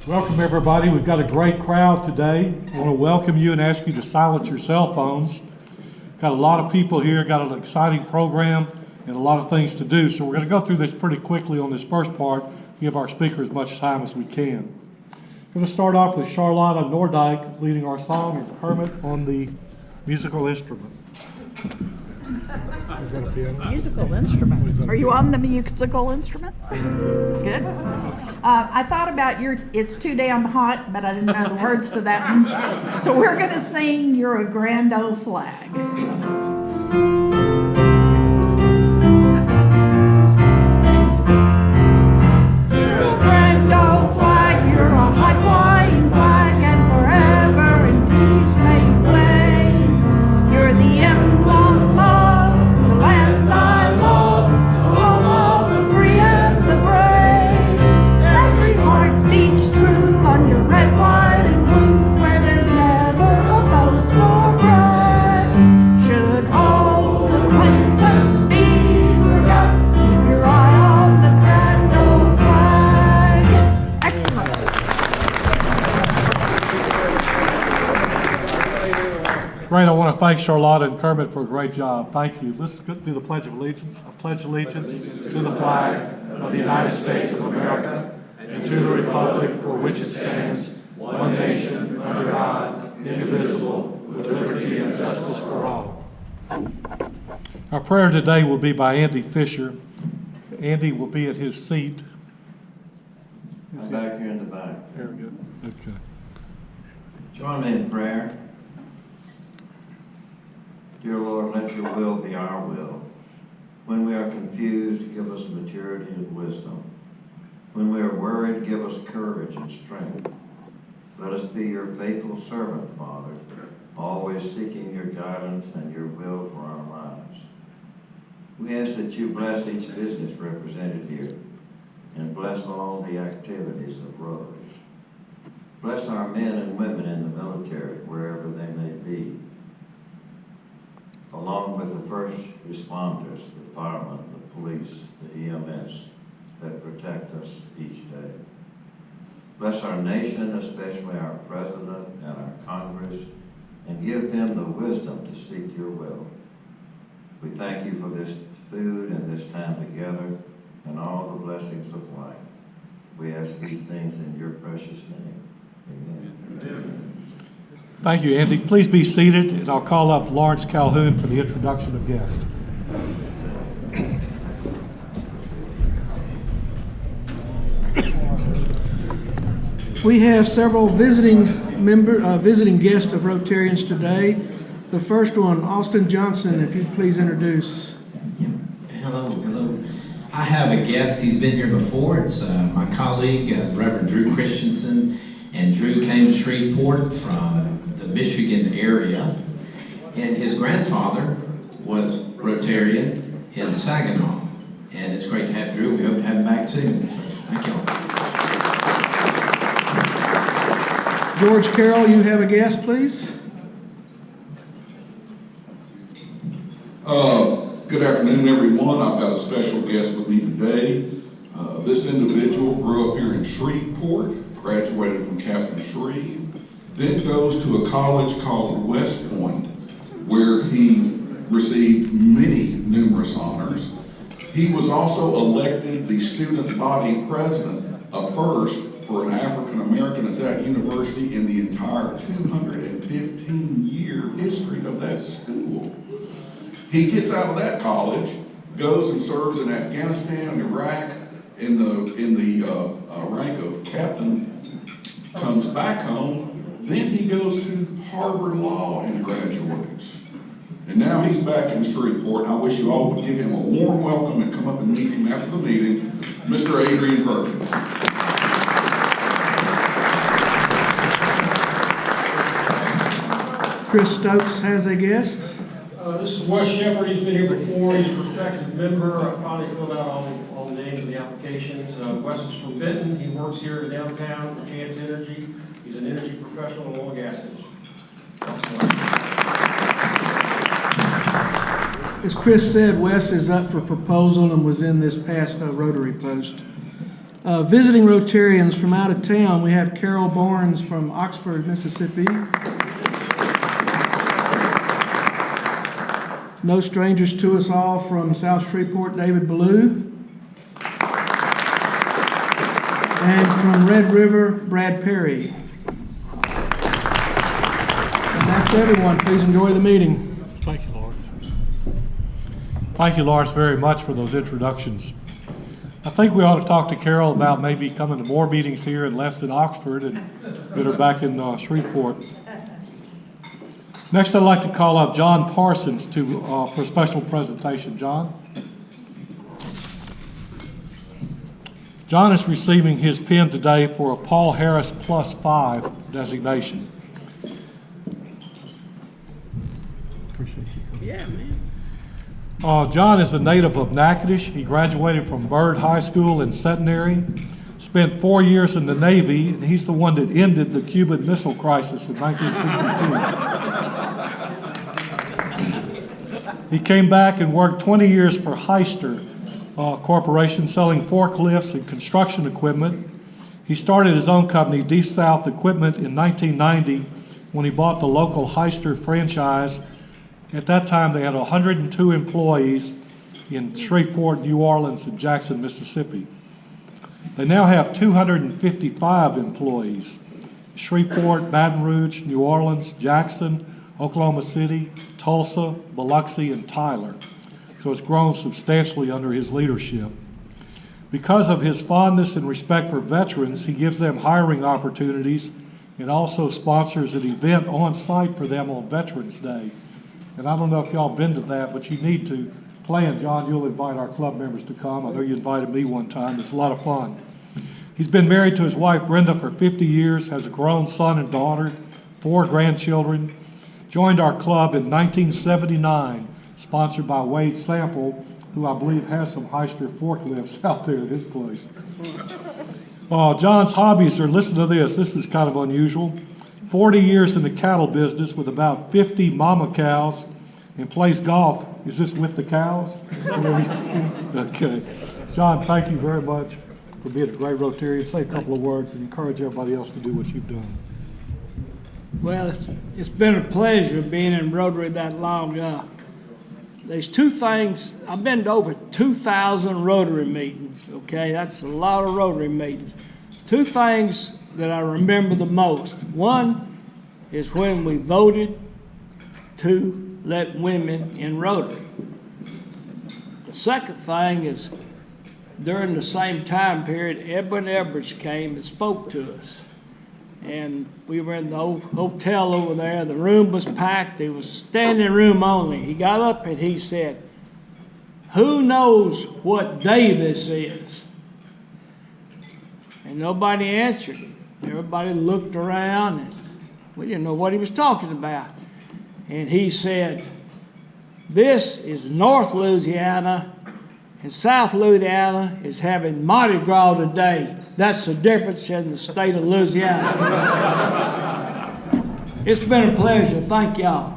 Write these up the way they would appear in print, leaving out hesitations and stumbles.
Welcome everybody. We've got a great crowd today. I want to welcome you and ask you to silence your cell phones. Got a lot of people here, got an exciting program and a lot of things to do. So we're going to go through this pretty quickly on this first part, give our speaker as much time as we can. We're going to start off with Charlotta Nordyke leading our song and Kermit on the musical instrument. Is that a piano? Musical instrument. Are you on the musical instrument? Good. I thought about It's Too Damn Hot, but I didn't know the words to that one. So we're going to sing You're a Grand Old Flag. Great. I want to thank Charlotta and Kermit for a great job. Thank you. Let's go through the Pledge of Allegiance. I pledge allegiance to the flag of the United States of America and to the republic for which it stands, one nation, under God, indivisible, with liberty and justice for all. Our prayer today will be by Andy Fisher. Andy will be at his seat. I'm back here in the back. Very good. Okay. Join me in prayer. Dear Lord, let your will be our will. When we are confused, give us maturity and wisdom. When we are worried, give us courage and strength. Let us be your faithful servant, Father, always seeking your guidance and your will for our lives. We ask that you bless each business represented here and bless all the activities of Rotary. Bless our men and women in the military, wherever they may be, along with the first responders, the firemen, the police, the EMS that protect us each day. Bless our nation, especially our president and our Congress, and give them the wisdom to seek your will. We thank you for this food and this time together and all the blessings of life. We ask these things in your precious name. Amen. Amen. Thank you, Andy. Please be seated, and I'll call up Lawrence Calhoun for the introduction of guests. We have several visiting guests of Rotarians today. The first one, Austin Johnson, if you'd please introduce. Hello. I have a guest. He's been here before. It's my colleague, Reverend Drew Christensen. And Drew came to Shreveport from the Michigan area. And his grandfather was Rotarian in Saginaw. And it's great to have Drew. We hope to have him back too. So, thank you. George Carroll, you have a guest, please. Good afternoon, everyone. I've got a special guest with me today. This individual grew up here in Shreveport, graduated from Captain Shreve, then goes to a college called West Point, where he received numerous honors. He was also elected the student body president, a first for an African American at that university in the entire 215-year history of that school. He gets out of that college, goes and serves in Afghanistan, Iraq, in the rank of captain, comes back home, then he goes to Harvard Law and graduates. And now he's back in Shreveport, and I wish you all would give him a warm welcome and come up and meet him after the meeting, Mr. Adrian Perkins. Chris Stokes has a guest. This is Wes Shepard. He's been here before. He's a prospective member. I finally filled out all the names of the applications. Wes is from Benton. He works here in downtown for Chance Energy. He's an energy professional in oil and gas industry. As Chris said, Wes is up for proposal and was in this past Rotary post. Visiting Rotarians from out of town, we have Carol Barnes from Oxford, Mississippi. No strangers to us all from South Shreveport, David Ballou. And from Red River, Bradberry. And that's everyone. Please enjoy the meeting. Thank you, Lawrence. Thank you, Lawrence, very much for those introductions. I think we ought to talk to Carol about maybe coming to more meetings here and less in Oxford and get her back in Shreveport. Next, I'd like to call up John Parsons for a special presentation. John? John is receiving his pin today for a Paul Harris +5 designation. Appreciate you. Yeah, man. John is a native of Natchitoches. He graduated from Byrd High School in Centenary, spent 4 years in the Navy, and he's the one that ended the Cuban Missile Crisis in 1962. He came back and worked 20 years for Hyster Corporation, selling forklifts and construction equipment. He started his own company, Deep South Equipment, in 1990 when he bought the local Hyster franchise. At that time, they had 102 employees in Shreveport, New Orleans, and Jackson, Mississippi. They now have 255 employees. Shreveport, Baton Rouge, New Orleans, Jackson, Oklahoma City, Tulsa, Biloxi, and Tyler. So it's grown substantially under his leadership. Because of his fondness and respect for veterans, he gives them hiring opportunities and also sponsors an event on site for them on Veterans Day. And I don't know if y'all been to that, but you need to plan. John, you'll invite our club members to come. I know you invited me one time. It's a lot of fun. He's been married to his wife, Brenda, for 50 years, has a grown son and daughter, 4 grandchildren, joined our club in 1979, sponsored by Wade Sample, who I believe has some Hyster forklifts out there at his place. John's hobbies are, listen to this is kind of unusual. 40 years in the cattle business with about 50 mama cows and plays golf. Is this with the cows? Okay. John, thank you very much for being a great Rotarian. Say a couple of words and encourage everybody else to do what you've done. Well, it's been a pleasure being in Rotary that long. There's 2 things. I've been to over 2,000 Rotary meetings, okay? That's a lot of Rotary meetings. 2 things that I remember the most. One is when we voted to let women in Rotary. The second thing is during the same time period, Edwin Edwards came and spoke to us. And we were in the old hotel over there. The room was packed. It was standing room only. He got up and he said, "Who knows what day this is?" And nobody answered. Everybody looked around and we didn't know what he was talking about. And he said, "This is North Louisiana and South Louisiana is having Mardi Gras today. That's the difference in the state of Louisiana." It's been a pleasure. Thank y'all.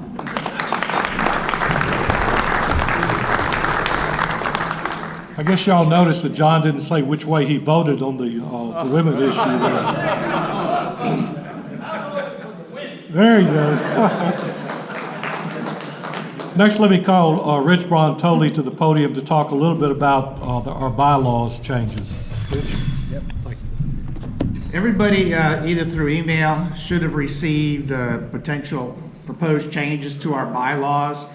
I guess y'all noticed that John didn't say which way he voted on the women issue. There you go. Next, let me call Rich Brontoli to the podium to talk a little bit about our bylaws changes. Rich? Yep. Thank you. Everybody, either through email, should have received potential proposed changes to our bylaws.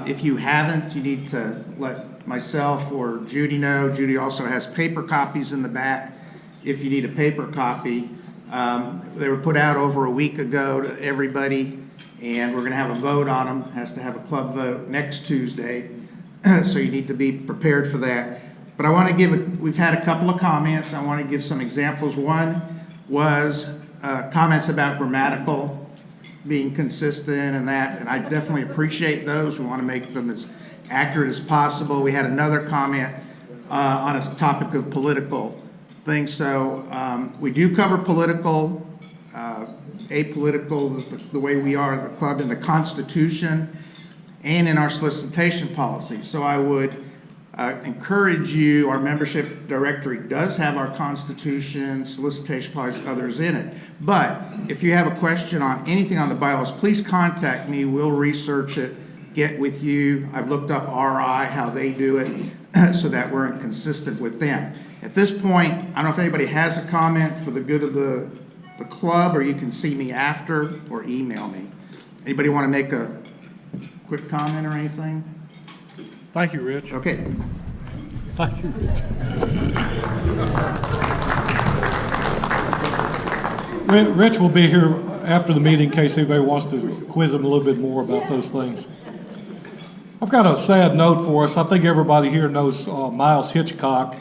If you haven't, you need to let myself or Judy know. Judy also has paper copies in the back if you need a paper copy. They were put out over a week ago to everybody, and we're going to have a vote on them. Has to have a club vote next Tuesday, so you need to be prepared for that. But I want to we've had a couple of comments. I want to give some examples. One was comments about grammatical being consistent and that, and I definitely appreciate those. We want to make them as accurate as possible. We had another comment on a topic of political things. So we do cover political, apolitical, the way we are the club in the Constitution and in our solicitation policy. So I would encourage you, our membership directory does have our constitution, solicitation policies, others in it. But if you have a question on anything on the bylaws, please contact me. We'll research it, get with you. I've looked up RI, how they do it, so that we're consistent with them. At this point, I don't know if anybody has a comment for the good of the club, or you can see me after or email me. Anybody want to make a quick comment or anything? Thank you, Rich. Okay. Thank you, Rich. Rich will be here after the meeting in case anybody wants to quiz him a little bit more about those things. I've got a sad note for us. I think everybody here knows Miles Hitchcock,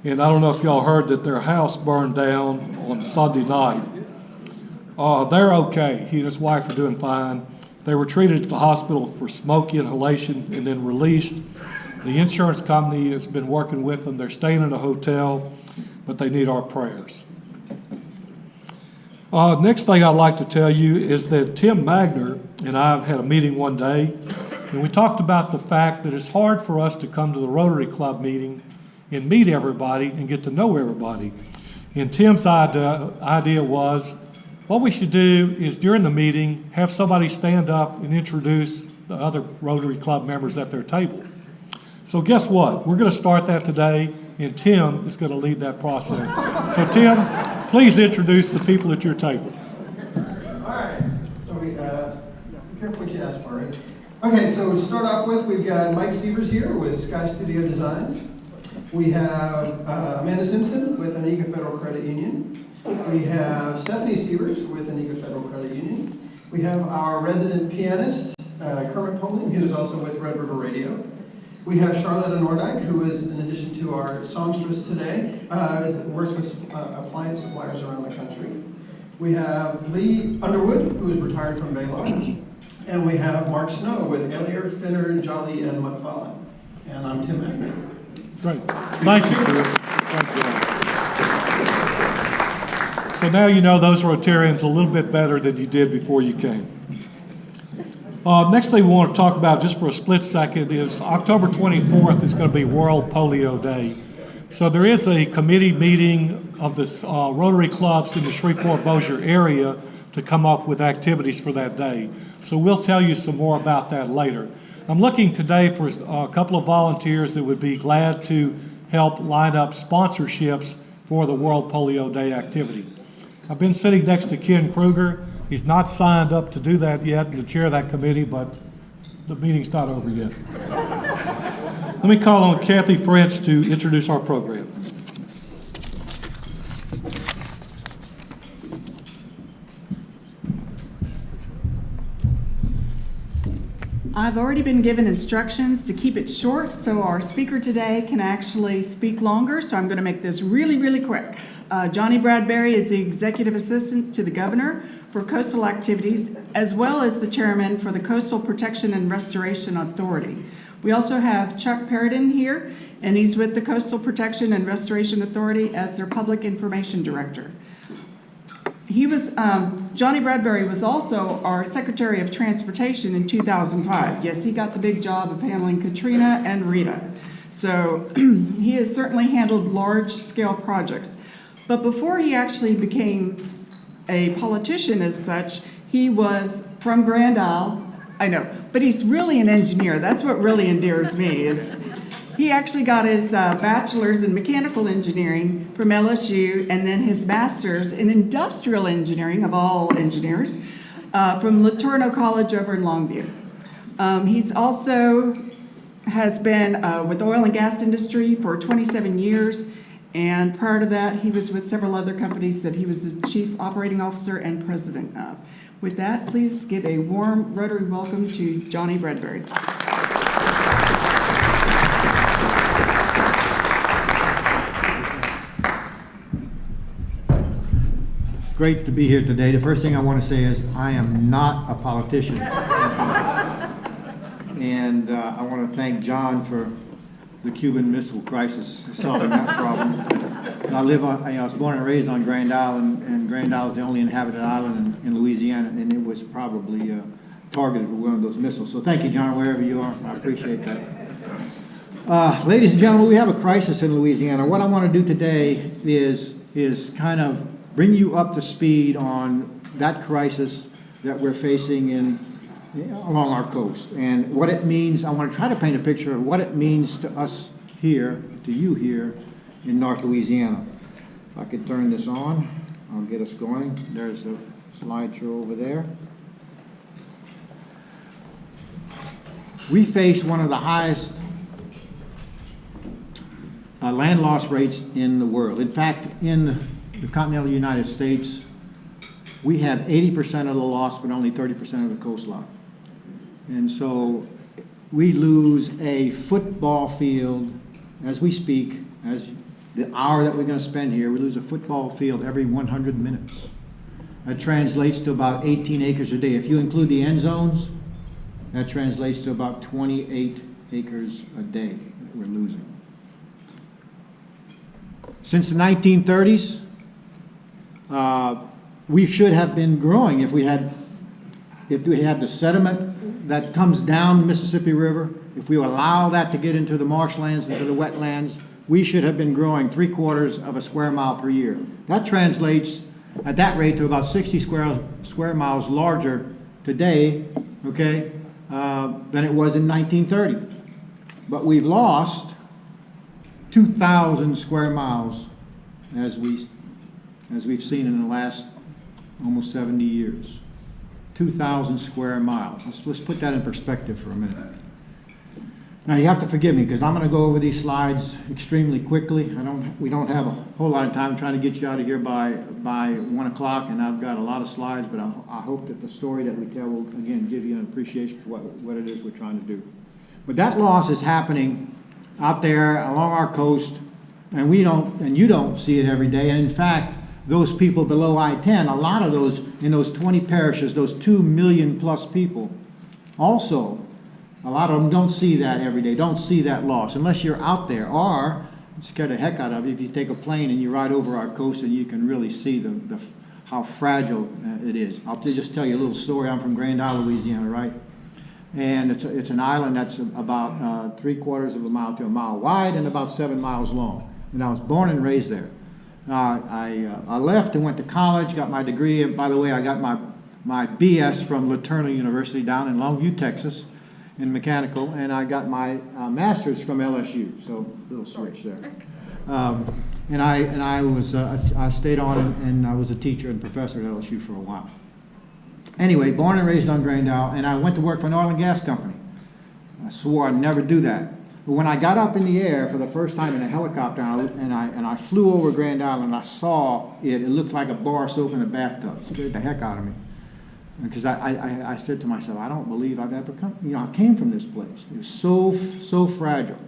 and I don't know if y'all heard that their house burned down on Sunday night. They're okay. He and his wife are doing fine. They were treated at the hospital for smoke inhalation and then released. The insurance company has been working with them. They're staying in a hotel, but they need our prayers. Next thing I'd like to tell you is that Tim Magner and I had a meeting one day, and we talked about the fact that it's hard for us to come to the Rotary Club meeting and meet everybody and get to know everybody. And Tim's idea was, what we should do is during the meeting, have somebody stand up and introduce the other Rotary Club members at their table. So guess what? We're going to start that today, and Tim is going to lead that process. So Tim, please introduce the people at your table. All right. So be careful what you ask for, right? Okay, so to start off with, we've got Mike Sievers here with Sky Studio Designs. We have Amanda Simpson with Aniga Federal Credit Union. We have Stephanie Sievers with Aniga Federal Credit Union. We have our resident pianist, Kermit Poling, who is also with Red River Radio. We have Charlotte Nordyke, who is, in addition to our songstress today, works with appliance suppliers around the country. We have Lee Underwood, who is retired from Baylor. And we have Mark Snow with Elliott, Finner, Jolly, and McFarlane. And I'm Tim Magner. Great. Thank you, Tim. Thank you. So now you know those Rotarians a little bit better than you did before you came. Next thing we want to talk about just for a split second is October 24th is going to be World Polio Day. So there is a committee meeting of the Rotary clubs in the Shreveport-Bossier area to come up with activities for that day. So we'll tell you some more about that later. I'm looking today for a couple of volunteers that would be glad to help line up sponsorships for the World Polio Day activity. I've been sitting next to Ken Kruger. He's not signed up to do that yet and to chair that committee, but the meeting's not over yet. Let me call on Kathy French to introduce our program. I've already been given instructions to keep it short, so our speaker today can actually speak longer, so I'm going to make this really, really quick. Johnny Bradberry is the Executive Assistant to the Governor for Coastal Activities, as well as the Chairman for the Coastal Protection and Restoration Authority. We also have Chuck Perrodin here, and he's with the Coastal Protection and Restoration Authority as their Public Information Director. Johnny Bradberry was also our Secretary of Transportation in 2005. Yes, he got the big job of handling Katrina and Rita. So he has certainly handled large-scale projects. But before he actually became a politician as such, he was from Grand Isle. I know, but he's really an engineer. That's what really endears me. Is he actually got his bachelor's in mechanical engineering from LSU, and then his master's in industrial engineering, of all engineers, from Latorno College over in Longview. He's also has been with the oil and gas industry for 27 years. And prior to that, he was with several other companies that he was the Chief Operating Officer and President of. With that, please give a warm Rotary welcome to Johnny Bradberry. It's great to be here today. The first thing I want to say is I am not a politician. And I want to thank John for the Cuban Missile Crisis, solving that problem. And I was born and raised on Grand Isle, and Grand Isle is the only inhabited island in Louisiana, and it was probably targeted with one of those missiles. So thank you, John, wherever you are. I appreciate that. Ladies and gentlemen, we have a crisis in Louisiana. What I want to do today is kind of bring you up to speed on that crisis that we're facing along our coast and what it means. I want to try to paint a picture of what it means to us here, to you here in North Louisiana. If I could turn this on, I'll get us going. There's a slideshow over there. We face one of the highest land loss rates in the world. In fact, in the continental United States, we have 80% of the loss, but only 30% of the coastline. And so we lose a football field as we speak, as the hour that we're going to spend here, we lose a football field every 100 minutes. That translates to about 18 acres a day. If you include the end zones, that translates to about 28 acres a day that we're losing. Since the 1930s, we should have been growing if we had the sediment that comes down the Mississippi River. If we allow that to get into the marshlands, into the wetlands, we should have been growing 3/4 of a square mile per year. That translates at that rate to about 60 square miles larger today, okay, than it was in 1930. But we've lost 2,000 square miles as we've seen in the last almost 70 years. 2,000 square miles. Let's put that in perspective for a minute. Now you have to forgive me because I'm going to go over these slides extremely quickly. We don't have a whole lot of time trying to get you out of here by 1 o'clock, and I've got a lot of slides, but I hope that the story that we tell will again give you an appreciation for what it is we're trying to do. But that loss is happening out there along our coast, and you don't see it every day. And in fact, those people below I-10, a lot of those in those 20 parishes, those 2 million plus people, also, a lot of them don't see that every day, don't see that loss, unless you're out there, or it scared the heck out of you if you take a plane and you ride over our coast and you can really see how fragile it is. I'll just tell you a little story. I'm from Grand Isle, Louisiana, right? And it's an island that's about 3/4 of a mile to a mile wide and about 7 miles long. And I was born and raised there. I left and went to college, got my degree. And by the way, I got my BS from Rotary University down in Longview, Texas, in mechanical, and I got my master's from LSU. So little switch there. And I stayed on and I was a teacher and professor at LSU for a while. Anyway, born and raised on Grand Isle, and I went to work for an oil and gas company. I swore I'd never do that. But when I got up in the air for the first time in a helicopter and I flew over Grand Isle and I saw it looked like a bar soap in a bathtub. It scared the heck out of me. Because I said to myself, I don't believe I've ever come, I came from this place. It was so fragile.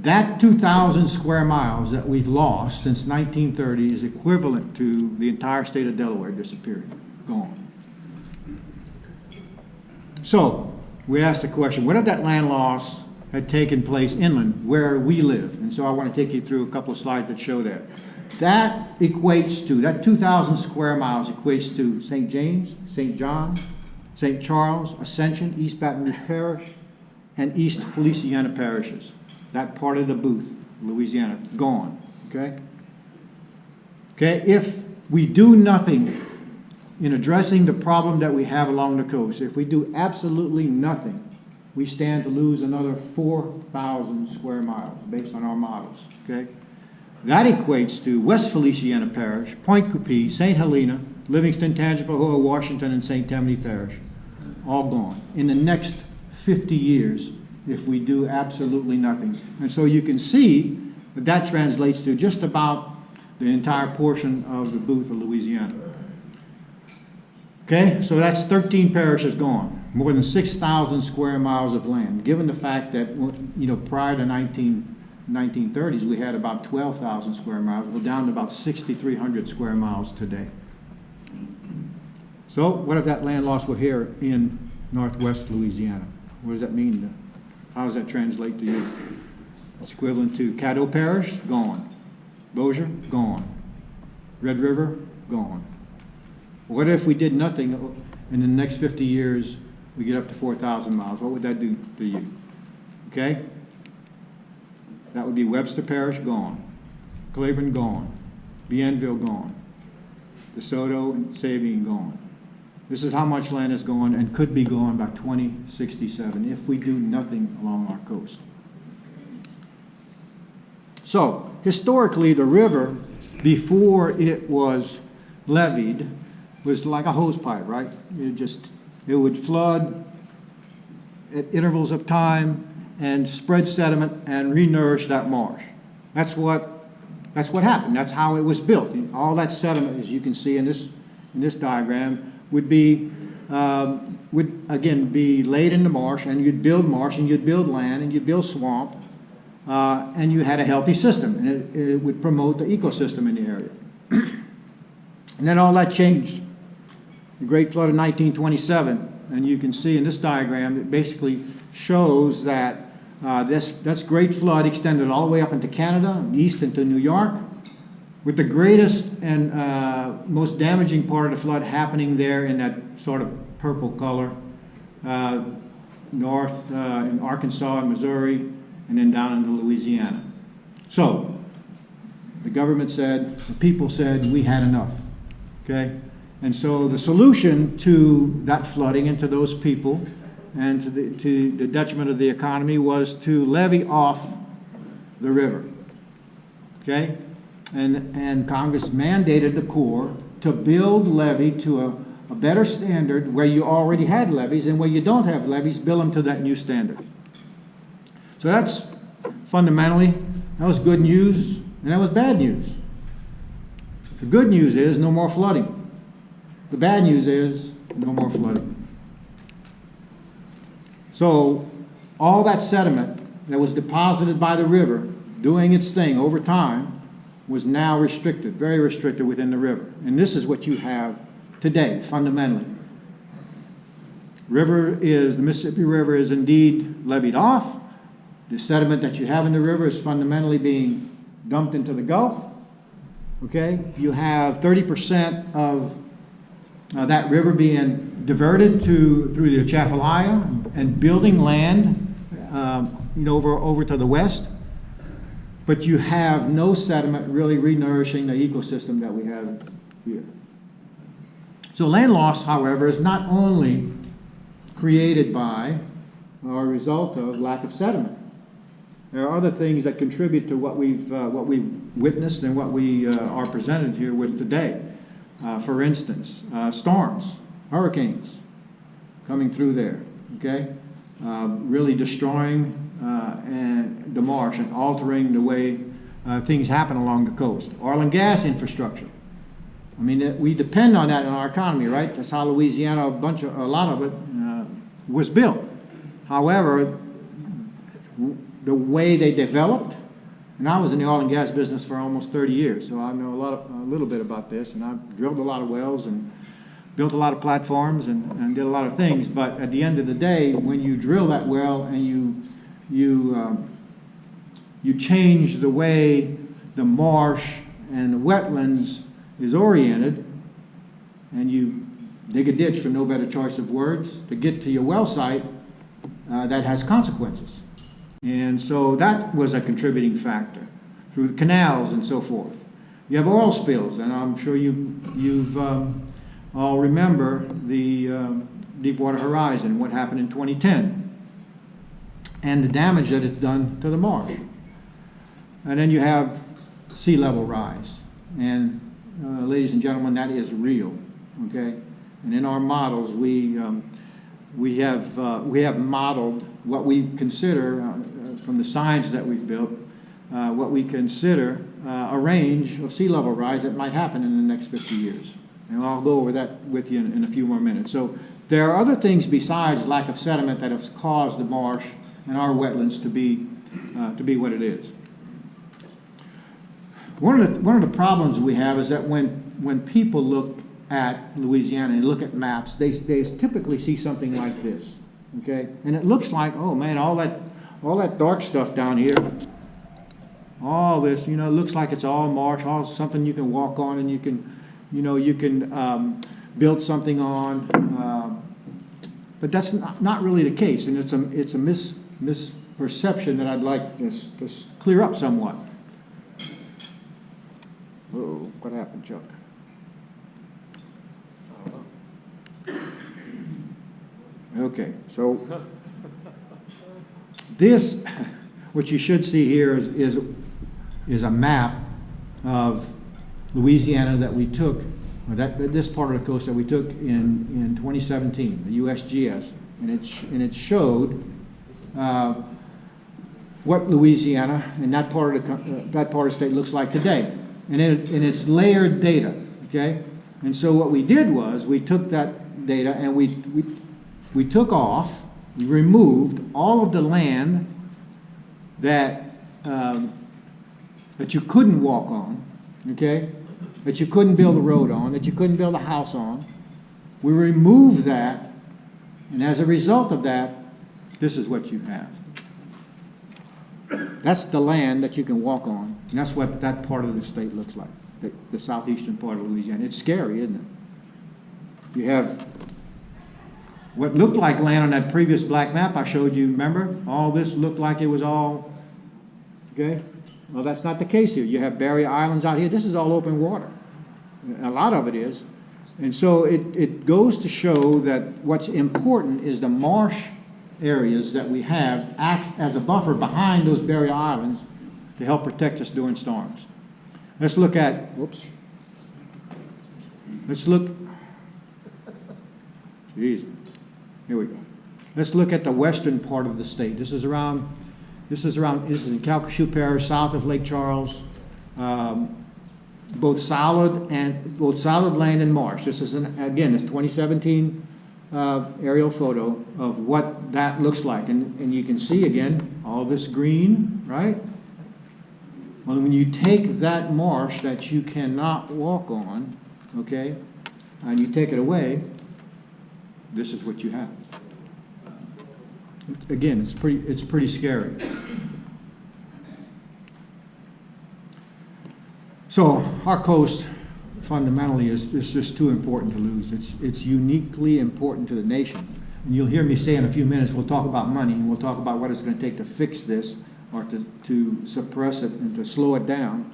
That 2,000 square miles that we've lost since 1930 is equivalent to the entire state of Delaware disappearing, gone. So, we asked the question, what if that land loss had taken place inland, where we live? And so I want to take you through a couple of slides that show that. That equates to, that 2,000 square miles equates to St. James, St. John, St. Charles, Ascension, East Baton Rouge Parish, and East Feliciana parishes. That part of the booth, Louisiana, gone, okay? Okay, if we do nothing in addressing the problem that we have along the coast, if we do absolutely nothing, we stand to lose another 4,000 square miles based on our models, okay? That equates to West Feliciana Parish, Point Coupee, St. Helena, Livingston, Tangipahoa, Washington, and St. Tammany Parish, all gone in the next 50 years if we do absolutely nothing. And so you can see that that translates to just about the entire portion of the booth of Louisiana. Okay, so that's 13 parishes gone, more than 6,000 square miles of land, given the fact that, prior to 1930s, we had about 12,000 square miles. We're down to about 6,300 square miles today. So what if that land loss were here in northwest Louisiana? What does that mean? How does that translate to you? It's equivalent to Caddo Parish, gone. Bossier, gone. Red River, gone. What if we did nothing in the next 50 years we get up to 4,000 miles. What would that do to you? Okay? That would be Webster Parish gone, Claiborne gone, Bienville gone, DeSoto and Sabine gone. This is how much land is gone and could be gone by 2067 if we do nothing along our coast. So, historically, the river, before it was leveed, was like a hose pipe, right? It would flood at intervals of time and spread sediment and re-nourish that marsh. That's what happened. That's how it was built. All that sediment, as you can see in this diagram, would again be laid in the marsh, and you'd build marsh, and you'd build land, and you'd build swamp, and you had a healthy system, and it would promote the ecosystem in the area. And then all that changed. The Great Flood of 1927, and you can see in this diagram, it basically shows that this Great Flood extended all the way up into Canada, east into New York, with the greatest and most damaging part of the flood happening there in that sort of purple color, north in Arkansas and Missouri, and then down into Louisiana. So, the government said, the people said, we had enough, okay? And so the solution to that flooding and to those people and to the detriment of the economy was to levee off the river, okay? And Congress mandated the Corps to build levee to a better standard where you already had levees, and where you don't have levees, build them to that new standard. So that's fundamentally, that was good news, and that was bad news. The good news is no more flooding. The bad news is no more flooding. So all that sediment that was deposited by the river doing its thing over time was now restricted, very restricted within the river. And this is what you have today, fundamentally. The Mississippi River is indeed levied off. The sediment that you have in the river is fundamentally being dumped into the Gulf. Okay? You have 30% of that river being diverted through the Atchafalaya and building land over to the west. But you have no sediment really re-nourishing the ecosystem that we have here. So land loss, however, is not only created by or a result of lack of sediment. There are other things that contribute to what we've witnessed and what we are presented here with today. For instance, storms, hurricanes coming through there, okay? Really destroying and the marsh and altering the way things happen along the coast. Oil and gas infrastructure. I mean, we depend on that in our economy, right? That's how Louisiana, a lot of it was built. However, the way they developed, and I was in the oil and gas business for almost 30 years, so I know a little bit about this, and I've drilled a lot of wells and built a lot of platforms and did a lot of things. But at the end of the day, when you drill that well and you change the way the marsh and the wetlands is oriented, and you dig a ditch, for no better choice of words, to get to your well site, that has consequences. And so that was a contributing factor through the canals and so forth. You have oil spills, and I'm sure you've all remember the Deepwater Horizon, what happened in 2010, and the damage that it's done to the marsh. And then you have sea level rise, and ladies and gentlemen, that is real, okay? And in our models, we have modeled what we consider, from the science that we've built, what we consider a range of sea level rise that might happen in the next 50 years. And I'll go over that with you in a few more minutes. So there are other things besides lack of sediment that have caused the marsh and our wetlands to be what it is. One of the problems we have is that when people look at Louisiana and look at maps, they typically see something like this, okay? And it looks like, oh man, all that dark stuff down here, all this, it looks like it's all marsh, all something you can walk on and you can build something on. but that's not really the case, and it's a misperception that I'd like to clear up somewhat. Oh, what happened, Chuck? Okay, so this, what you should see here is a map of Louisiana that we took, or this part of the coast that we took in 2017, the USGS, and it showed what Louisiana and that part of the state looks like today, and it's layered data, okay? And so what we did was we took that data and we took off, we removed all of the land that you couldn't walk on, okay? That you couldn't build a road on, that you couldn't build a house on. We removed that, and as a result of that, this is what you have. That's the land that you can walk on, and that's what that part of the state looks like, the southeastern part of Louisiana. It's scary, isn't it? You have what looked like land on that previous black map I showed you, remember? All this looked like it was all, okay? Well, that's not the case here. You have barrier islands out here. This is all open water. A lot of it is. And so it goes to show that what's important is the marsh areas that we have acts as a buffer behind those barrier islands to help protect us during storms. Let's look at, geez, here we go. Let's look at the western part of the state. This is in Calcasieu Parish, south of Lake Charles, both solid land and marsh. This is again, this 2017 aerial photo of what that looks like, and you can see again all this green, right? Well, when you take that marsh that you cannot walk on, okay, and you take it away, this is what you have. Again, it's pretty scary. So our coast fundamentally is just too important to lose. It's uniquely important to the nation. And you'll hear me say in a few minutes, we'll talk about money, and we'll talk about what it's going to take to fix this, or to suppress it and to slow it down.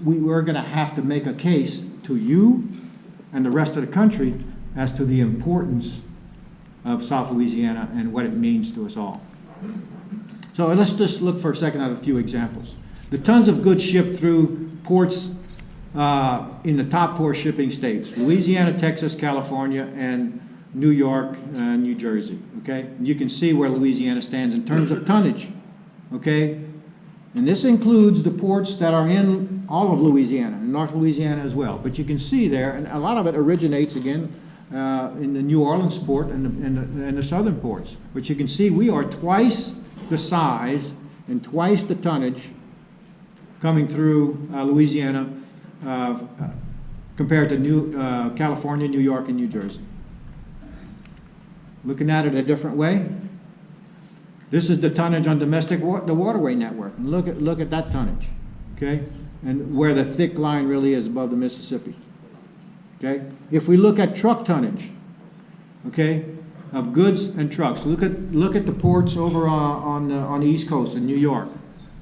We're going to have to make a case to you and the rest of the country as to the importance of South Louisiana and what it means to us all. So let's just look for a second at a few examples. The tons of goods shipped through ports in the top 4 shipping states: Louisiana, Texas, California, and New York and New Jersey, okay? And you can see where Louisiana stands in terms of tonnage, okay? And this includes the ports that are in all of Louisiana, and North Louisiana as well. But you can see there, and a lot of it originates, again, in the New Orleans port and the southern ports. But you can see we are twice the size and twice the tonnage coming through Louisiana compared to California, New York, and New Jersey. Looking at it a different way, this is the tonnage on the waterway network. And look at that tonnage, okay? And where the thick line really is above the Mississippi, okay? If we look at truck tonnage, okay, of goods and trucks, look at the ports over on the East Coast in New York.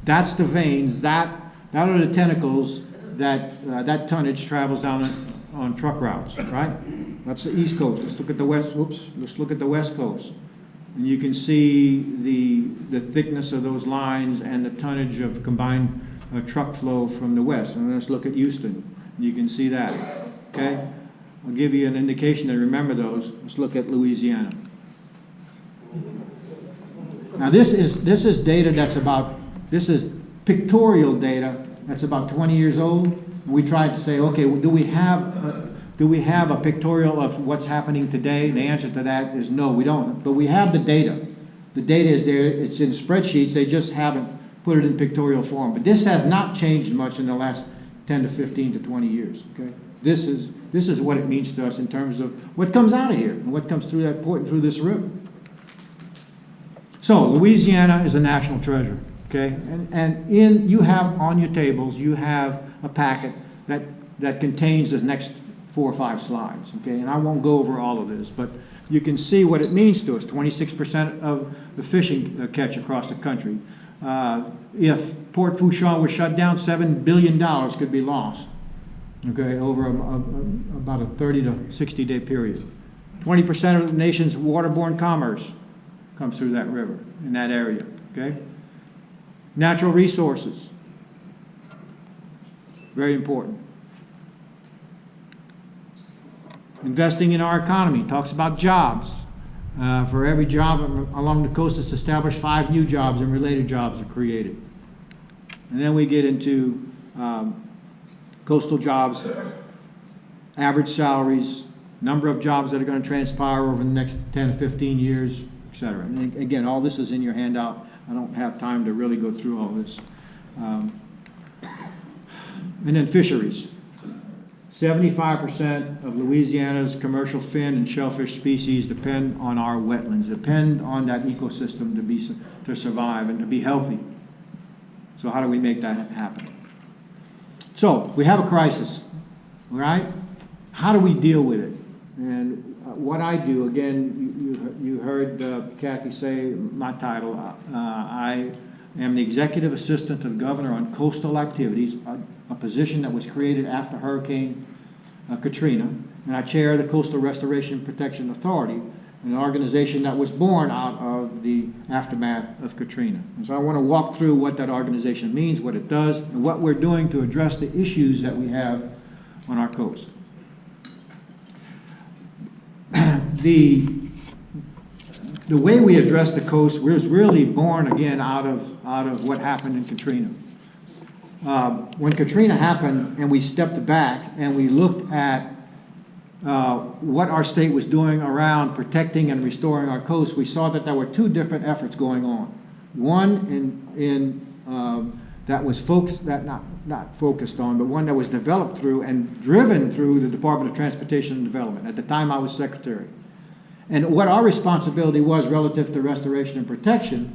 That's the veins. That are the tentacles that tonnage travels down on truck routes, right? That's the East Coast. Let's look at the West. Let's look at the West Coast, and you can see the thickness of those lines and the tonnage of combined truck flow from the west. And let's look at Houston. You can see that. Okay, I'll give you an indication to remember those. Let's look at Louisiana. Now this is data this is pictorial data that's about 20 years old. And we tried to say, okay, well, do we have a pictorial of what's happening today? The answer to that is no, we don't. But we have the data. The data is there. It's in spreadsheets. They just haven't put it in pictorial form. But this has not changed much in the last 10 to 15 to 20 years. Okay, this is what it means to us in terms of what comes out of here and what comes through that port and through this river. So Louisiana is a national treasure. Okay, and you have on your tables, you have a packet that contains the next 4 or 5 slides, okay? And I won't go over all of this, but you can see what it means to us. 26% of the fishing catch across the country. If Port Fourchon was shut down, $7 billion could be lost, okay, over about a 30 to 60-day period. 20% of the nation's waterborne commerce comes through that river, in that area, okay? Natural resources, very important. Investing in our economy, talks about jobs. For every job along the coast that's established, 5 new jobs and related jobs are created. And then we get into coastal jobs, average salaries, number of jobs that are going to transpire over the next 10 to 15 years, et cetera. And again, all this is in your handout. I don't have time to really go through all this. And then fisheries. 75% of Louisiana's commercial fin and shellfish species depend on our wetlands, depend on that ecosystem to survive and to be healthy. So how do we make that happen? So we have a crisis, all right? How do we deal with it? And what I do, again, you heard Kathy say my title. I am the Executive Assistant to the Governor on Coastal Activities, a position that was created after Hurricane Katrina, and I chair the Coastal Restoration and Protection Authority, an organization that was born out of the aftermath of Katrina. And so I want to walk through what that organization means, what it does, and what we're doing to address the issues that we have on our coast. The way we address the coast was really born again out of what happened in Katrina. When Katrina happened and we stepped back and we looked at what our state was doing around protecting and restoring our coast, we saw that there were 2 different efforts going on. One that was focused, not focused on, but one that was developed through and driven through the Department of Transportation and Development. At the time I was secretary. And what our responsibility was relative to restoration and protection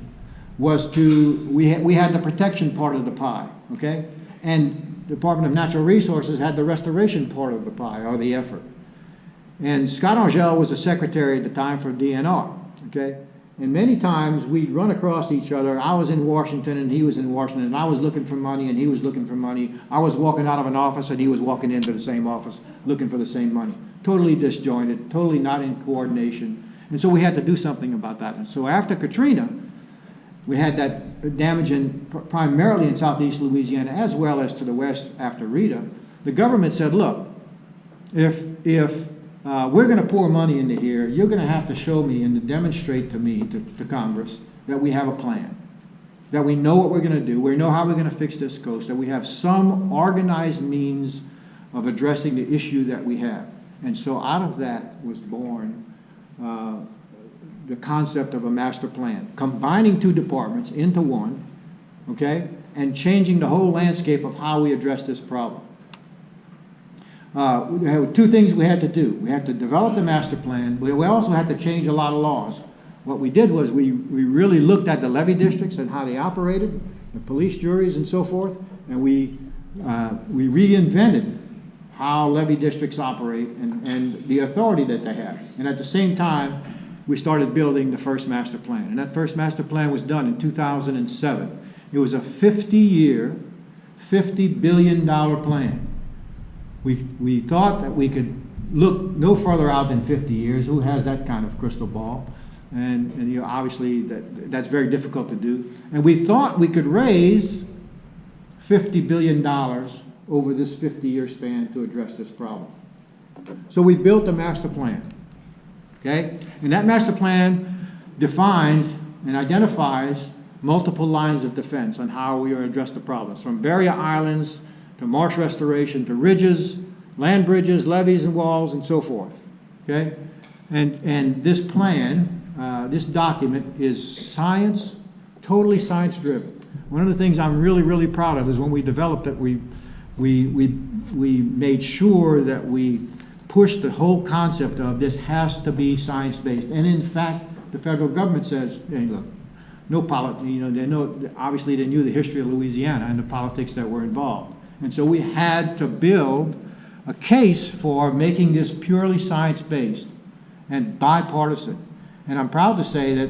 was we had the protection part of the pie, okay? And the Department of Natural Resources had the restoration part of the pie, or the effort. And Scott Angel was the secretary at the time for DNR, okay? And many times we'd run across each other. I was in Washington and he was in Washington, and I was looking for money and he was looking for money. I was walking out of an office and he was walking into the same office looking for the same money. Totally disjointed, totally not in coordination. And so we had to do something about that. And so after Katrina, we had that damage primarily in southeast Louisiana as well as to the west after Rita. The government said, look, if we're going to pour money into here, you're going to have to show me and to demonstrate to me, to Congress, that we have a plan, that we know what we're going to do, we know how we're going to fix this coast, that we have some organized means of addressing the issue that we have. And so out of that was born the concept of a master plan, combining 2 departments into one, okay, and changing the whole landscape of how we address this problem. We had 2 things we had to do. We had to develop the master plan, but we also had to change a lot of laws. What we did was we really looked at the levee districts and how they operated, the police juries and so forth, and we reinvented how levee districts operate and the authority that they have. And at the same time, we started building the first master plan. And that first master plan was done in 2007. It was a 50-year, $50 billion plan. We thought that we could look no further out than 50 years. Who has that kind of crystal ball? And you know, obviously that's very difficult to do. And we thought we could raise $50 billion over this 50-year span to address this problem. So we built a master plan, okay? And that master plan defines and identifies multiple lines of defense on how we are going to address the problems, from barrier islands to marsh restoration to ridges, land bridges, levees and walls, and so forth, okay? And this plan, this document is science, totally science-driven. One of the things I'm really, really proud of is when we developed it, we made sure that we pushed the whole concept of this has to be science-based. And in fact, the federal government says, hey, look, no politics, you know, obviously they knew the history of Louisiana and the politics that were involved. And so we had to build a case for making this purely science-based and bipartisan. And I'm proud to say that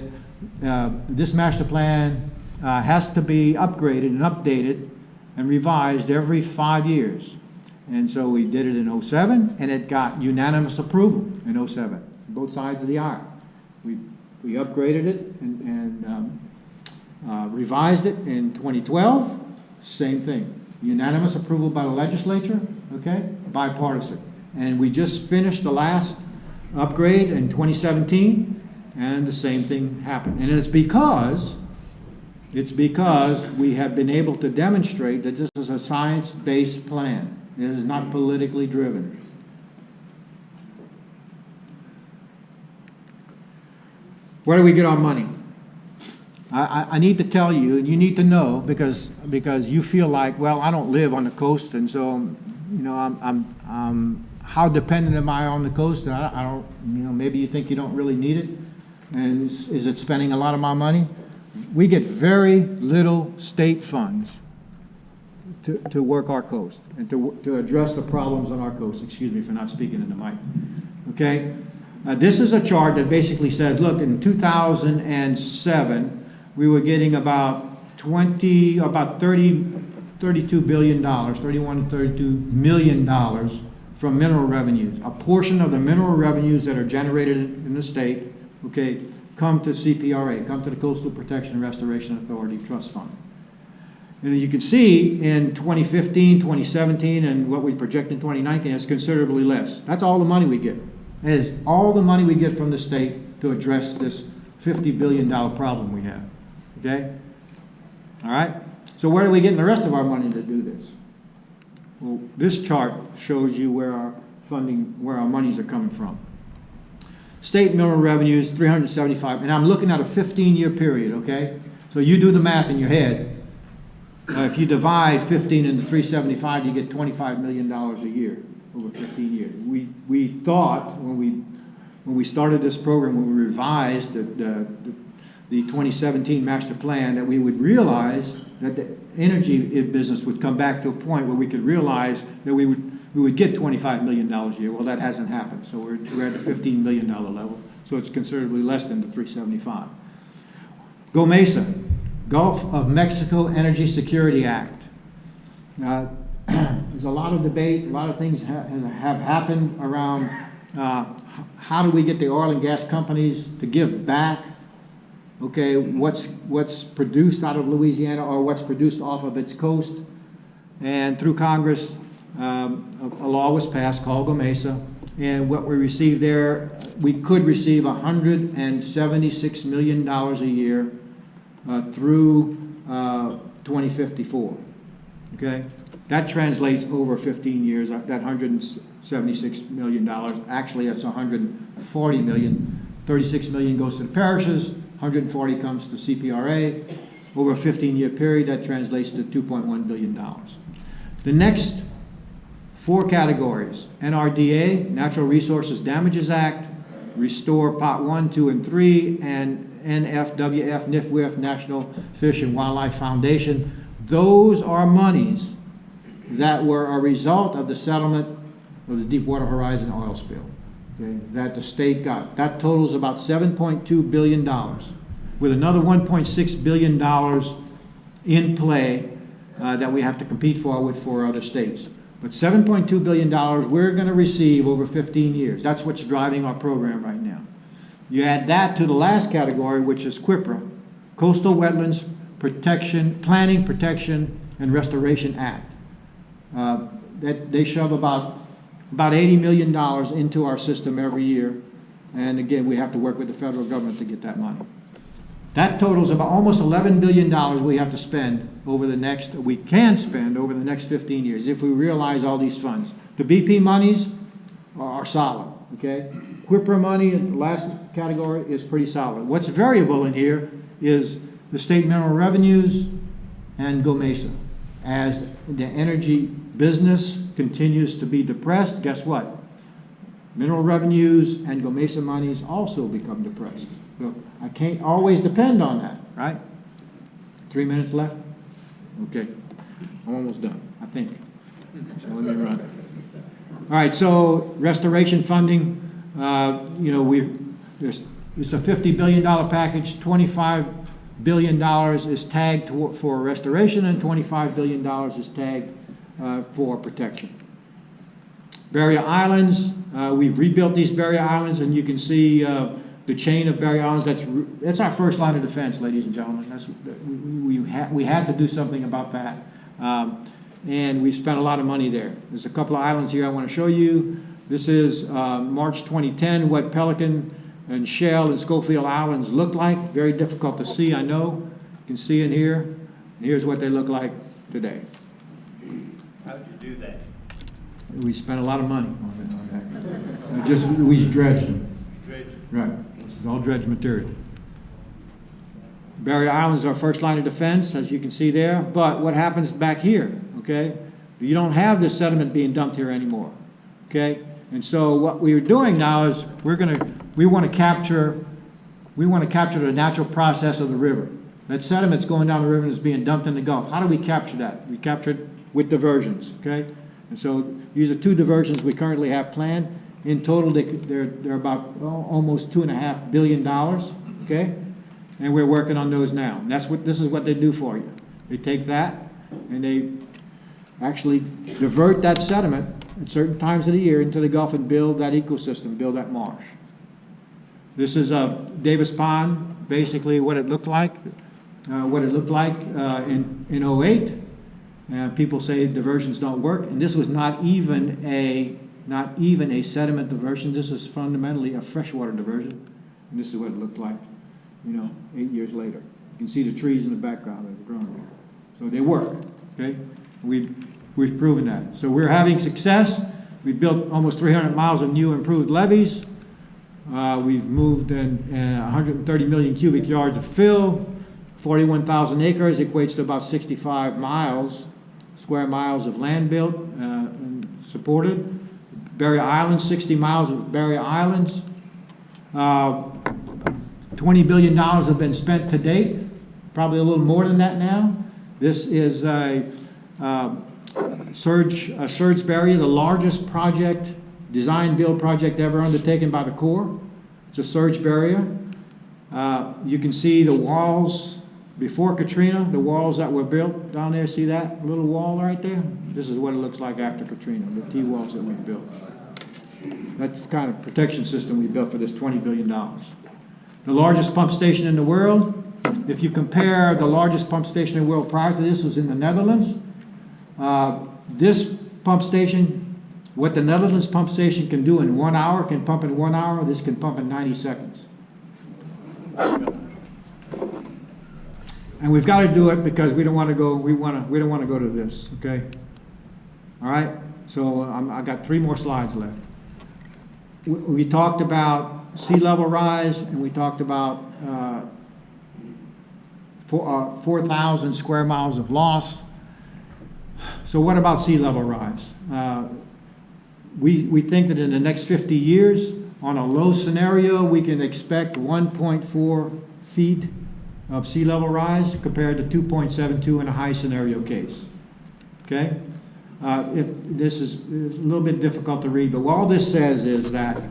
this master plan has to be upgraded and updated and revised every 5 years. And so we did it in '07, and it got unanimous approval in '07, both sides of the aisle. We upgraded it and revised it in 2012, same thing. Unanimous approval by the legislature, okay, bipartisan. And we just finished the last upgrade in 2017, and the same thing happened. And it's because we have been able to demonstrate that this is a science-based plan. It is not politically driven. Where do we get our money? I need to tell you, and you need to know, because you feel like, well, I don't live on the coast, and so, you know, I'm how dependent am I on the coast? I don't, you know, maybe you think you don't really need it, and is it spending a lot of my money? We get very little state funds to work our coast and to address the problems on our coast. Excuse me for not speaking in the mic. Okay, this is a chart that basically says, look, in 2007. We were getting about 32 billion dollars, 31 to 32 million dollars from mineral revenues. A portion of the mineral revenues that are generated in the state, okay, come to CPRA, come to the Coastal Protection and Restoration Authority Trust Fund. And you can see in 2015, 2017, and what we project in 2019, it's considerably less. That's all the money we get. It is all the money we get from the state to address this $50 billion problem we have. Okay? All right? So where are we getting the rest of our money to do this? Well, this chart shows you where our funding, where our monies are coming from. State mineral revenues, 375, and I'm looking at a 15-year period, okay? So you do the math in your head. If you divide 15 into 375, you get $25 million a year over 15 years. We thought when we started this program, when we revised the 2017 master plan, that we would realize that the energy business would come back to a point where we could realize that we would get $25 million a year. Well, that hasn't happened. So we're at the $15 million level. So it's considerably less than the 375. GOMESA, Gulf of Mexico Energy Security Act. There's a lot of debate, a lot of things have happened around how do we get the oil and gas companies to give back, okay, what's produced out of Louisiana or what's produced off of its coast. And through Congress, a law was passed called GOMESA, and what we received there, we could receive $176 million a year through 2054, okay? That translates over 15 years, that $176 million, actually that's $140 million. 36 million goes to the parishes, 140 comes to CPRA. Over a 15-year period, that translates to $2.1 billion. The next four categories: NRDA, Natural Resources Damages Act, Restore Pot 1, 2, and 3, and NFWF, NIFWF, National Fish and Wildlife Foundation. Those are monies that were a result of the settlement of the Deepwater Horizon oil spill, okay, that the state got. That totals about $7.2 billion, with another $1.6 billion in play that we have to compete for with 4 other states. But $7.2 billion we're going to receive over 15 years. That's what's driving our program right now. You add that to the last category, which is QIPRA, Coastal Wetlands Protection, Planning, Protection, and Restoration Act. That they shove about $80 million into our system every year. And again, we have to work with the federal government to get that money. That totals about almost $11 billion we have to spend over the next, we can spend over the next 15 years if we realize all these funds. The BP monies are solid, okay? QIPRA money, in the last category, is pretty solid. What's variable in here is the state mineral revenues and GOMESA. As the energy business continues to be depressed, guess what? Mineral revenues and GOMESA monies also become depressed. So I can't always depend on that, right? 3 minutes left? Okay, I'm almost done, I think. So let me run. All right, so restoration funding, you know, it's a $50 billion package, $25 billion is tagged for restoration and $25 billion is tagged for protection. Barrier islands, we've rebuilt these barrier islands, and you can see the chain of barrier islands. That's our first line of defense, ladies and gentlemen. We had to do something about that. And we spent a lot of money there. There's a couple of islands here I want to show you. This is March 2010, what Pelican and Shell and Schofield Islands look like. Very difficult to see, I know. You can see in here. And here's what they look like today. How did you do that? We spent a lot of money on that. We dredged them. Right. This is all dredged material. Barrier Islands are our first line of defense, as you can see there. But what happens back here, okay? You don't have this sediment being dumped here anymore, okay? And so what we're doing now is we want to capture the natural process of the river. That sediment's going down the river and is being dumped in the Gulf. How do we capture that? We capture it with diversions, okay? And so these are 2 diversions we currently have planned. In total, they're about almost $2.5 billion, okay? And we're working on those now. And this is what they do for you. They take that and they actually divert that sediment at certain times of the year into the Gulf and build that ecosystem, build that marsh. This is Davis Pond, basically what it looked like. In 08. People say diversions don't work, and this was not even a sediment diversion. This is fundamentally a freshwater diversion, and this is what it looked like, you know, 8 years later. You can see the trees in the background that have grown there. So they work, okay? We've proven that. So we're having success. We've built almost 300 miles of new improved levees. We've moved 130 million cubic yards of fill. 41,000 acres equates to about 65 square miles of land built and supported. Barrier Islands, 60 miles of barrier islands. $20 billion have been spent to date, probably a little more than that now. This is a surge barrier, the largest project, design-build project ever undertaken by the Corps. It's a surge barrier. You can see the walls before Katrina, the walls that were built down there. See that little wall right there? This is what it looks like after Katrina, the T-walls that we built. That's the kind of protection system we built for this $20 billion. The largest pump station in the world. If you compare the largest pump station in the world prior to this was in the Netherlands. This pump station, what the Netherlands pump station can do in 1 hour, can pump in 1 hour, this can pump in 90 seconds. And we've got to do it because we don't want to go, we don't want to go to this, okay? All right, so I got 3 more slides left. We talked about sea level rise, and we talked about 4,000 square miles of loss. So what about sea level rise? We think that in the next 50 years, on a low scenario, we can expect 1.4 feet of sea level rise compared to 2.72 in a high scenario case. Okay? This is a little bit difficult to read, but all this says is that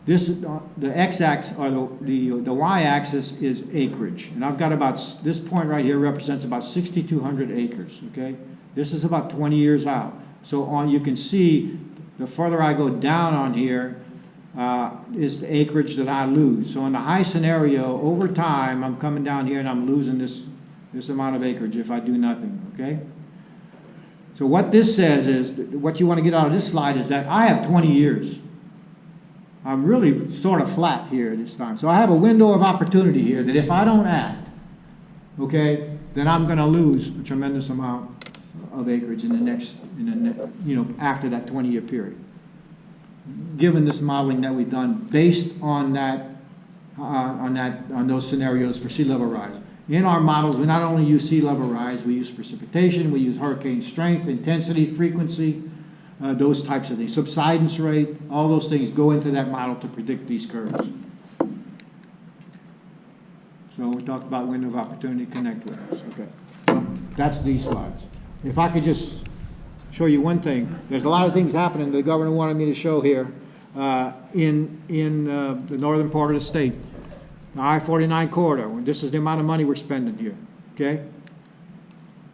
the x-axis or the y-axis is acreage, and I've got about this point right here represents about 6,200 acres. Okay, this is about 20 years out. So you can see the further I go down on here is the acreage that I lose. So in the high scenario, over time, I'm coming down here and I'm losing this amount of acreage if I do nothing. Okay. So what this says is, what you want to get out of this slide is that I have 20 years. I'm really sort of flat here this time. So I have a window of opportunity here that if I don't act, okay, then I'm going to lose a tremendous amount of acreage after that 20-year period. Given this modeling that we've done based on those scenarios for sea level rise. In our models, we not only use sea level rise, we use precipitation, we use hurricane strength, intensity, frequency, those types of things. Subsidence rate, all those things go into that model to predict these curves. So we talked about window of opportunity, connect with us. Okay. So that's these slides. If I could just show you one thing. There's a lot of things happening the governor wanted me to show here in the northern part of the state. The I-49 corridor, this is the amount of money we're spending here, okay?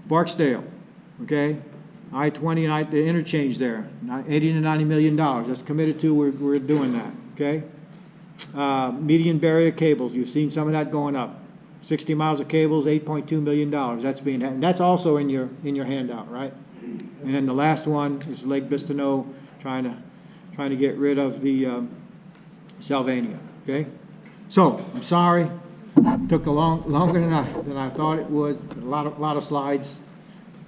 Barksdale, okay? I-20, the interchange there, 80 to 90 million dollars. That's committed to, we're doing that, okay? Median barrier cables, you've seen some of that going up. 60 miles of cables, $8.2 million. That's being, and that's also in your handout, right? And then the last one is Lake Bistano, trying to get rid of the Sylvania, okay? So, I'm sorry, took longer than I thought it would. A lot of slides,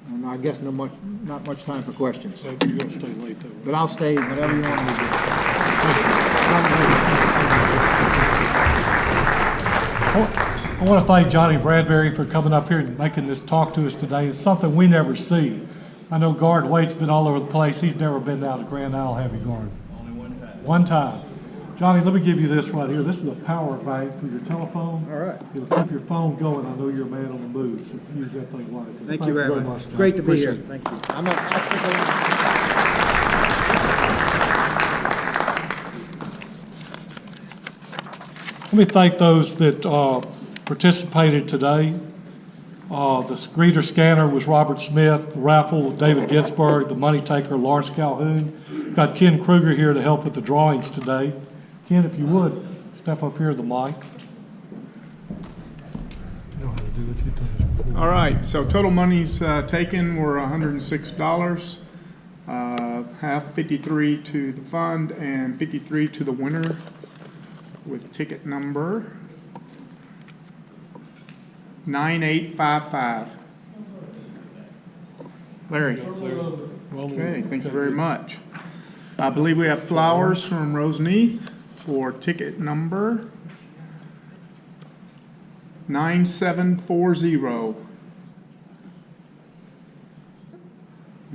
and I guess not much time for questions. So you're gonna stay late though. But I'll stay whatever you want me to do. I want to thank Johnny Bradberry for coming up here and making this talk to us today. It's something we never see. I know Guard Waite's been all over the place. He's never been down to Grand Isle, have you, Guard? Only one time. One time. Johnny, let me give you this right here. This is a power bank for your telephone. All right. It'll keep your phone going. I know you're a man on the move, so use that thing wisely. Thank you very much. Johnny. Great to be here. Appreciate it. Thank you. Let me thank those that participated today. The greeter scanner was Robert Smith, the raffle was David Ginsburg, the money taker Lawrence Calhoun. We've got Ken Kruger here to help with the drawings today. Ken, if you would, step up here to the mic. You know how to do what you've done before. All right, so total monies taken were $106. Half 53 to the fund and 53 to the winner with ticket number 9855. Larry. Okay, thank you very much. I believe we have flowers from Roseneath for ticket number 9740.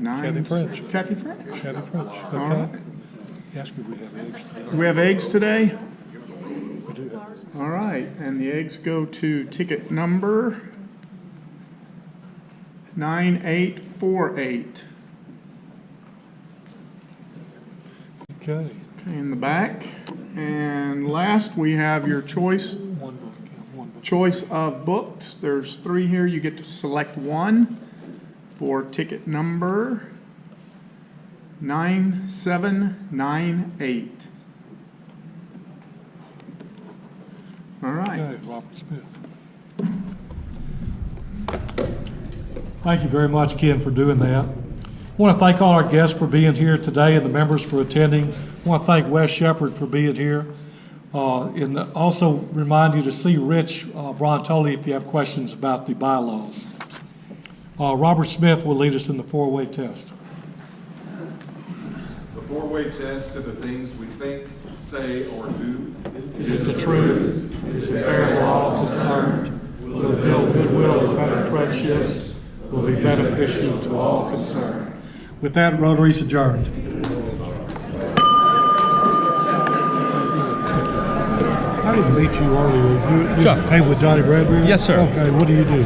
Kathy French. Kathy French. Kathy French. Okay. All right. Ask if we have eggs today. Do we have eggs today? We do have. All right, and the eggs go to ticket number 9848. Okay. Okay, in the back. And last, we have your choice One book. choice of books. There's 3 here. You get to select one for ticket number 9798. All right. Okay, Robert Smith. Thank you very much, Ken, for doing that. I want to thank all our guests for being here today and the members for attending. I want to thank Wes Shepard for being here. And also remind you to see Rich Brontoli if you have questions about the bylaws. Robert Smith will lead us in the 4-way test. The 4-way test are the things we think, say, or do. Is it the truth? Is it fair to all concerned? Will it build goodwill and better friendships? Will it be beneficial to all concerned? With that, Rotary's adjourned. I didn't meet you earlier. You came with Johnny Bradberry? Yes, sir. Okay, what do you do?